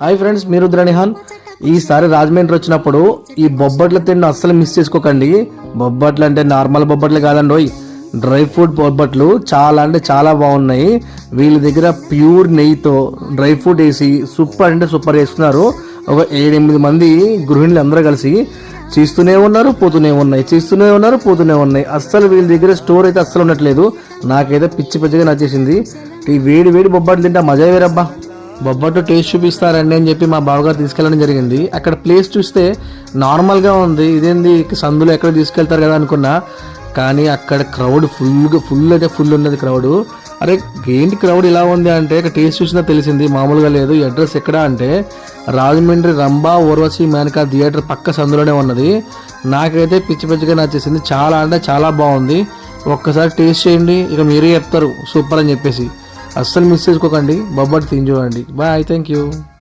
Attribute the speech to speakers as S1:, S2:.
S1: Hi friends, మీరు రుద్రనిహాన్. ఈసారి రాజమండ్రి వచ్చినప్పుడు ఈ బొబ్బట్ల తిండి అస్సలు మిస్ చేసుకోకండి. బొబ్బట్లు అంటే నార్మల్ బొబ్బట్లు కాదండి, డ్రై ఫ్రూట్ బొబ్బట్లు చాలా అంటే చాలా బాగున్నాయి. వీళ్ళ దగ్గర ప్యూర్ నెయ్యితో డ్రై ఫ్రూట్ వేసి సూపర్ అంటే సూపర్ చేస్తున్నారు. ఒక 7-8 మంది గృహిణులు అందరూ కలిసి చేస్తూనే ఉన్నారు, పోతూనే ఉన్నాయి. అస్సలు వీళ్ళ దగ్గర స్టోర్ అయితే అస్సలు ఉండట్లేదు. నాకైతే పిచ్చి పిచ్చిగా నచ్చేసింది. ఈ వేడి వేడి బొబ్బట్లు తింటే మజా వేరబ్బా. బొబ్బట్టు టేస్ట్ చూపిస్తారండి అని చెప్పి మా బావగారు తీసుకెళ్ళడం జరిగింది. అక్కడ ప్లేస్ చూస్తే నార్మల్గా ఉంది, ఇదేంది సందులో ఎక్కడ తీసుకెళ్తారు కదా అనుకున్నా. కానీ అక్కడ క్రౌడ్ ఫుల్ ఉన్నది క్రౌడ్. అరే ఏంటి క్రౌడ్ ఇలా ఉంది అంటే ఇక టేస్ట్ చూసినా తెలిసింది, మామూలుగా లేదు. ఈ అడ్రస్ ఎక్కడ అంటే రాజమండ్రి రంభా ఊర్వశి మేనకా థియేటర్ పక్క సందులోనే ఉన్నది. నాకైతే పిచ్చి పిచ్చిగా నచ్చేసింది, చాలా అంటే చాలా బాగుంది. ఒక్కసారి టేస్ట్ చేయండి, ఇక మీరే చెప్తారు సూపర్ అని చెప్పేసి. అస్సలు మిస్ చేసుకోకండి, బొబ్బట్టు తిని చూడండి. Bye, thank you.